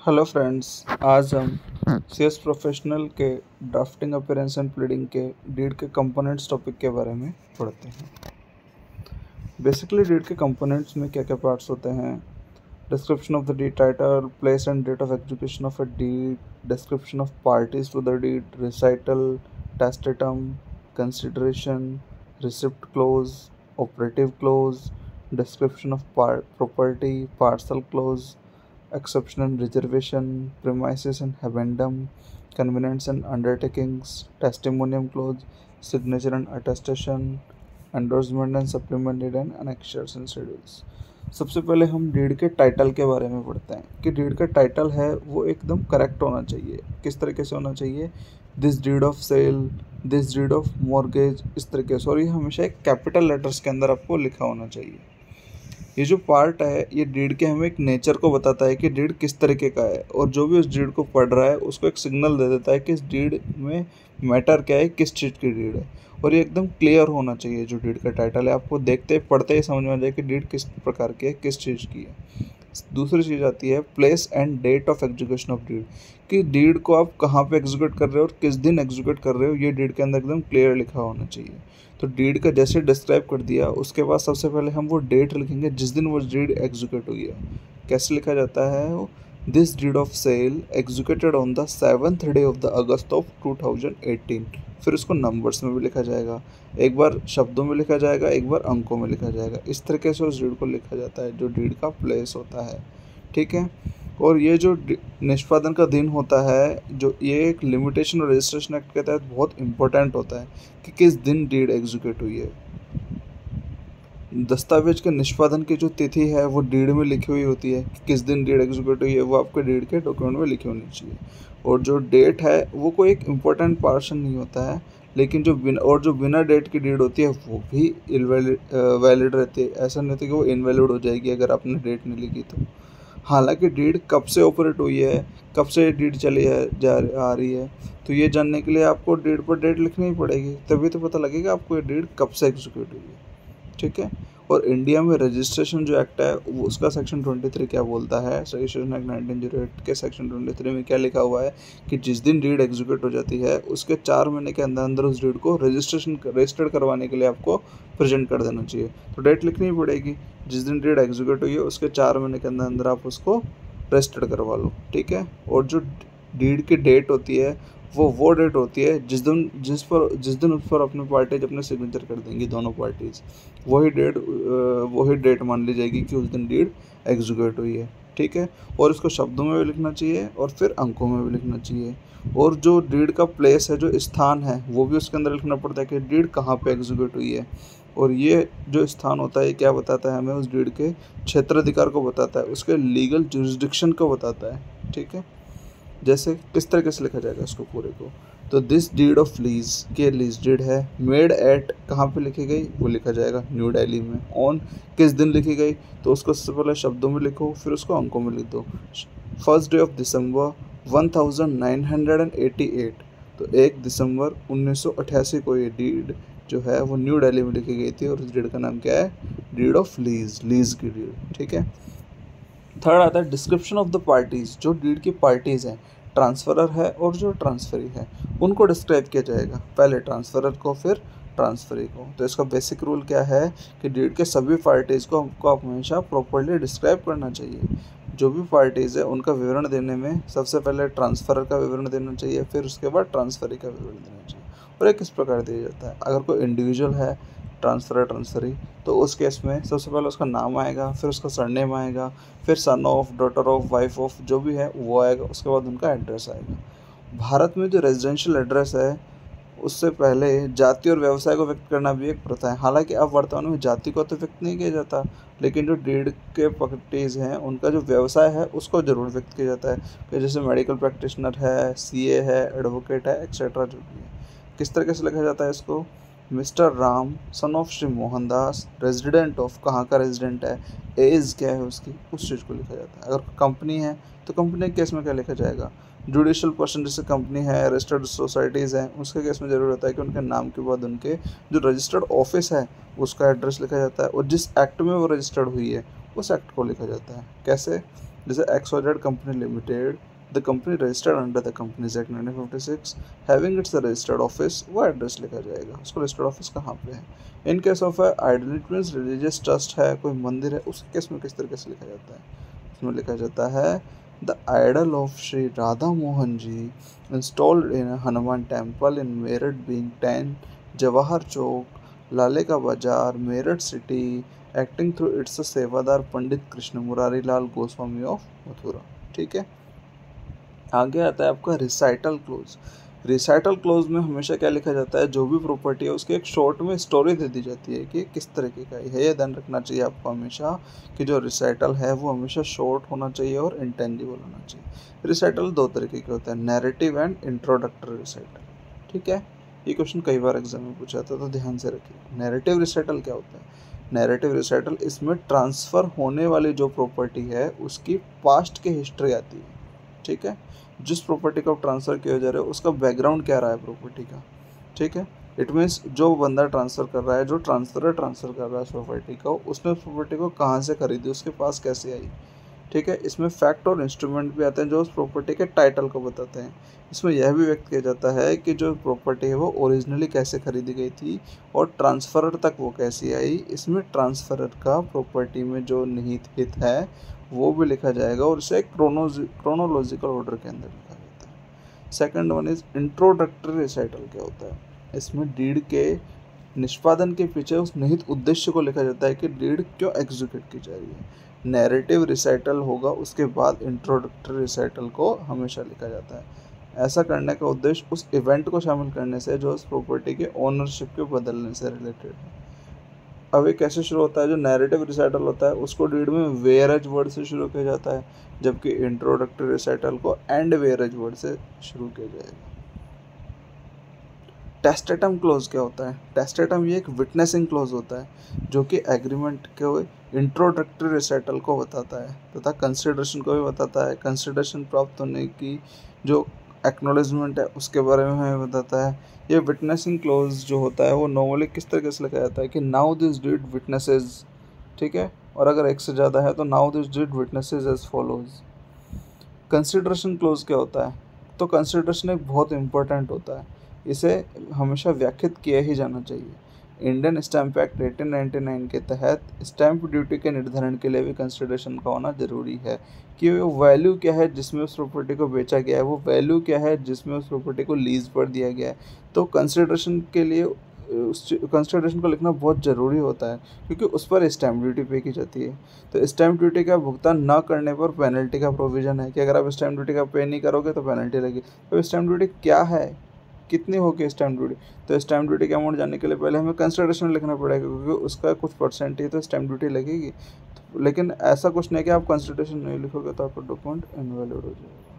Hello friends. आज हम CS professional के ड्राफ्टिंग अपीयरेंस एंड प्लीडिंग के डीड के कंपोनेंट्स टॉपिक के बारे में पढ़ते हैं। बेसिकली डीड के कंपोनेंट्स में क्या क्या पार्ट्स होते हैं। Description of the deed, title, place and date of execution of a deed, description of parties to the deed, recital, testatum, consideration, receipt clause, operative clause, description of property, parcel clause, exception and reservation, premises and habendum, convenience and undertakings, testimonium clause, signature and attestation, endorsement and supplement deed and annexures and schedules। सबसे पहले हम deed के title के बारे में पढ़ते हैं कि डीड का टाइटल है वो एकदम करेक्ट होना चाहिए। किस तरीके से होना चाहिए? This deed of sale, this deed of mortgage, इस तरीके से। और ये हमेशा एक कैपिटल लेटर्स के अंदर आपको लिखा होना चाहिए। ये जो पार्ट है ये डीड के हमें एक नेचर को बताता है कि डीड किस तरीके का है, और जो भी उस डीड को पढ़ रहा है उसको एक सिग्नल दे देता है कि इस डीड में मैटर क्या है, किस चीज़ की डीड है। और ये एकदम क्लियर होना चाहिए। जो डीड का टाइटल है आपको देखते पढ़ते ही समझ में आ जाए कि डीड किस प्रकार की है, किस चीज़ की है। दूसरी चीज़ आती है place and date of execution of deed, कि डीड को आप कहाँ पे एग्जीक्यूट कर रहे हो और किस दिन एग्जीक्यूट कर रहे हो, ये डीड के अंदर एकदम क्लियर लिखा होना चाहिए। तो डीड का जैसे डिस्क्राइब कर दिया उसके बाद सबसे पहले हम वो डेट लिखेंगे जिस दिन वो डीड एग्जीक्यूट हुई है। कैसे लिखा जाता है वो? This deed of sale executed on the 7th day of the August of 2018। फिर उसको नंबर्स में भी लिखा जाएगा, एक बार शब्दों में लिखा जाएगा, एक बार अंकों में लिखा जाएगा। इस तरीके से उस डीड को लिखा जाता है जो डीड का प्लेस होता है। ठीक है। और ये जो निष्पादन का दिन होता है, जो ये एक लिमिटेशन और रजिस्ट्रेशन एक्ट के तहत बहुत इंपॉर्टेंट होता है कि किस दिन डीड एग्जीक्यूट हुई है। दस्तावेज के निष्पादन की जो तिथि है वो डीड में लिखी हुई होती है कि किस दिन डीड एग्जीक्यूट हुई है, वो आपके डीड के डॉक्यूमेंट में लिखी होनी चाहिए। और जो डेट है वो कोई एक इम्पोर्टेंट पोर्शन नहीं होता है, लेकिन जो बिना डेट की डीड होती है वो भी वैलिड रहती है। ऐसा नहीं होता कि वो इनवैलिड हो जाएगी अगर आपने डेट नहीं लिखी तो। हालांकि डीड कब से ऑपरेट हुई है, कब से डीड चली है आ रही है, तो ये जानने के लिए आपको डीड पर डेट लिखनी ही पड़ेगी, तभी तो पता लगेगा आपको ये डीड कब से एग्जीक्यूट हुई है। ठीक है। और इंडिया में रजिस्ट्रेशन जो एक्ट है वो उसका सेक्शन 23 क्या बोलता है? रजिस्ट्रेशन एक्ट 1908 के सेक्शन 23 में क्या लिखा हुआ है कि जिस दिन डीड एग्जीक्यूट हो जाती है उसके 4 महीने के अंदर अंदर उस डीड को रजिस्टर्ड करवाने के लिए आपको प्रेजेंट कर देना चाहिए। तो डेट लिखनी पड़ेगी, जिस दिन डीड एग्जीक्यूट हुई है उसके 4 महीने के अंदर अंदर आप उसको रजिस्टर्ड करवा लो। ठीक है। और जो डीड की डेट होती है वो डेट होती है जिस दिन उस पर अपनी पार्टीज अपने सिग्नेचर कर देंगी, दोनों पार्टीज। वही डेट मान ली जाएगी कि उस दिन डीड एग्जीक्यूट हुई है। ठीक है। और इसको शब्दों में भी लिखना चाहिए और फिर अंकों में भी लिखना चाहिए। और जो डीड का प्लेस है, जो स्थान है, वो भी उसके अंदर लिखना पड़ता है कि डीड कहाँ पे एग्जीक्यूट हुई है। और ये जो स्थान होता है क्या बताता है हमें? उस डीड के क्षेत्राधिकार को बताता है, उसके लीगल जुरिस्डिक्शन को बताता है। ठीक है। जैसे किस तरीके से लिखा जाएगा इसको पूरे को? तो दिस डीड ऑफ लीज, के लीज डीड है, मेड एट कहाँ पे लिखी गई वो लिखा जाएगा न्यू दिल्ली में। ऑन किस दिन लिखी गई तो उसको सबसे पहले शब्दों में लिखो, फिर उसको अंकों में लिख दो। 1st डे ऑफ दिसंबर 1988, तो 1 दिसंबर 1988 को ये डीड जो है वो न्यू दिल्ली में लिखी गई थी। और इस डीड का नाम क्या है? डीड ऑफ लीज, लीज की डीड। ठीक है। थर्ड आता है डिस्क्रिप्शन ऑफ द पार्टीज। जो डीड की पार्टीज हैं, ट्रांसफरर है और जो ट्रांसफरी है, उनको डिस्क्राइब किया जाएगा, पहले ट्रांसफरर को फिर ट्रांसफरी को। तो इसका बेसिक रूल क्या है कि डीड के सभी पार्टीज को हमको हमेशा प्रॉपर्ली डिस्क्राइब करना चाहिए। जो भी पार्टीज है उनका विवरण देने में सबसे पहले ट्रांसफरर का विवरण देना चाहिए, फिर उसके बाद ट्रांसफरी का विवरण देना चाहिए। और ये किस प्रकार दिया जाता है? अगर कोई इंडिविजुअल है ट्रांसफरी, तो उस केस में सबसे पहले उसका नाम आएगा, फिर उसका सरनेम आएगा, फिर son of, daughter of, wife of, जो भी है वो आएगा, उसके बाद उनका एड्रेस आएगा। भारत में जो रेजिडेंशियल एड्रेस है उससे पहले जाति और व्यवसाय को व्यक्त करना भी एक प्रथा है। हालांकि अब वर्तमान में जाति को तो व्यक्त नहीं किया जाता, लेकिन जो डीड के पार्टीज हैं उनका जो व्यवसाय है उसको जरूर व्यक्त किया जाता है, कि जैसे मेडिकल प्रैक्टिशनर है, सीए है, एडवोकेट है, एक्सेट्रा जो भी है। किस तरीके से लिखा जाता है इसको? Mister Ram son of Shri Mohandas, resident of, कहाँ का रेजिडेंट है, एज क्या है उसकी, उस चीज़ को लिखा जाता है। अगर कंपनी है तो कंपनी के केस में क्या लिखा जाएगा? जुडिशियल पर्सन, जैसे कंपनी है, रजिस्टर्ड सोसाइटीज़ हैं, उसके केस में ज़रूर होता है कि उनके नाम के बाद उनके जो रजिस्टर्ड ऑफिस है उसका एड्रेस लिखा जाता है, और जिस एक्ट में वो रजिस्टर्ड हुई है उस एक्ट को लिखा जाता है। कैसे? जैसे XYZ company limited, the company registered under the companies act 1956 having its registered office, वो एड्रेस लिखा जाएगा, उसका रजिस्टर्ड ऑफिस कहाँ पे है। In case of idol, it means religious trust है, कोई मंदिर है, उस केस में किस तरीके से लिखा जाता है, उसमें लिखा जाता है the idol of Shri Radha Mohan ji installed in Hanuman temple in Meerut being 10 Jawahar Chowk, लाले का बाजार, Meerut city, acting through its सेवादार पंडित कृष्ण मुरारी लाल गोस्वामी ऑफ मथुरा। ठीक है, आगे आता है आपका रिसाइटल क्लोज। रिसाइटल क्लोज में हमेशा क्या लिखा जाता है, जो भी प्रॉपर्टी है उसकी एक शॉर्ट में स्टोरी दे दी जाती है कि किस तरीके का है। ये ध्यान रखना चाहिए आपको हमेशा कि जो रिसाइटल है वो हमेशा शॉर्ट होना चाहिए और इंटेंजिबल होना चाहिए। रिसाइटल दो तरीके के होते हैं, नैरेटिव एंड इंट्रोडक्टरी रिसाइटल। ठीक है, ये क्वेश्चन कई बार एग्जाम में पूछा था तो ध्यान से रखिए। नैरेटिव रिसाइटल क्या होता है, नैरेटिव रिसाइटल इसमें ट्रांसफ़र होने वाली जो प्रॉपर्टी है उसकी पास्ट की हिस्ट्री आती है। ठीक है, जिस प्रॉपर्टी को ट्रांसफ़र किया जा रहा है उसका बैकग्राउंड क्या रहा है प्रॉपर्टी का। ठीक है, इट मीन्स जो बंदा ट्रांसफ़र कर रहा है, जो ट्रांसफ़र कर रहा है उस प्रॉपर्टी को, उसने उस प्रॉपर्टी को कहाँ से खरीदी, उसके पास कैसे आई। ठीक है, इसमें फैक्ट और इंस्ट्रूमेंट भी आते हैं जो उस प्रॉपर्टी के टाइटल को बताते हैं। इसमें यह भी व्यक्त किया जाता है कि जो प्रॉपर्टी है वो ओरिजिनली कैसे खरीदी गई थी और ट्रांसफ़रर तक वो कैसे आई। इसमें ट्रांसफ़रर का प्रॉपर्टी में जो निहित हित है वो भी लिखा जाएगा और इसे क्रोनोलॉजिकल ऑर्डर के अंदर लिखा जाता है। Second one is introductory recital. क्या होता है, इसमें डीड के निष्पादन के पीछे उस निहित उद्देश्य को लिखा जाता है कि डीड क्यों एग्जीक्यूट की जा रही है। नैरेटिव रिसाइटल होगा, उसके बाद इंट्रोडक्टरी रिसाइटल को हमेशा लिखा जाता है। ऐसा करने का उद्देश्य उस इवेंट को शामिल करने से जो उस प्रॉपर्टी के ओनरशिप के बदलने से रिलेटेड है। अब ये कैसे शुरू होता है, जो नैरेटिव रिसाइटल होता है उसको डीड में वेयरएज वर्ड से शुरू किया जाता है, जबकि इंट्रोडक्टरी रिसाइटल को एंड वेयरएज वर्ड से शुरू किया जाएगा। टेस्टेटम क्लोज क्या होता है, टेस्टेटम ये एक विटनेसिंग क्लोज होता है जो कि एग्रीमेंट के इंट्रोडक्टरी रिसाइटल को बताता है तथा कंसिडरेशन को भी बताता है। कंसिडरेशन प्राप्त होने की जो एक्नॉलेजमेंट है उसके बारे में हमें बताता है। ये विटनेसिंग क्लोज जो होता है वो नॉर्मली किस तरीके से लिखा जाता है कि नाउ दिस डीड विटनेसेस। ठीक है, और अगर एक से ज़्यादा है तो now this deed witnesses as follows. Consideration clause क्या होता है, तो कंसिडरेशन एक बहुत इंपॉर्टेंट होता है, इसे हमेशा व्याख्यात किया ही जाना चाहिए। इंडियन स्टैम्प एक्ट 1899 के तहत स्टैम्प ड्यूटी के निर्धारण के लिए भी कंसिडरेशन का होना जरूरी है कि वो वैल्यू क्या है जिसमें उस प्रॉपर्टी को बेचा गया है, वो वैल्यू क्या है जिसमें उस प्रॉपर्टी को लीज पर दिया गया है। तो कंसिडरेशन के लिए उस कंसिडरेशन को लिखना बहुत ज़रूरी होता है क्योंकि उस पर स्टैम्प ड्यूटी पे की जाती है। तो स्टैम्प ड्यूटी का भुगतान न करने पर पेनल्टी का प्रोविज़न है कि अगर आप स्टैम्प ड्यूटी का पे नहीं करोगे तो पेनल्टी लगेगी। तो स्टैम्प ड्यूटी क्या है, कितनी होगी स्टैम्प ड्यूटी, तो स्टैम्प ड्यूटी का अमाउंट जानने के लिए पहले हमें कंसिडरेशन लिखना पड़ेगा क्योंकि उसका कुछ परसेंट ही तो स्टैम्प ड्यूटी लगेगी। लेकिन ऐसा कुछ नहीं कि आप कंसिडरेशन नहीं लिखोगे तो आपका डॉक्यूमेंट इनवैलिड हो जाएगा।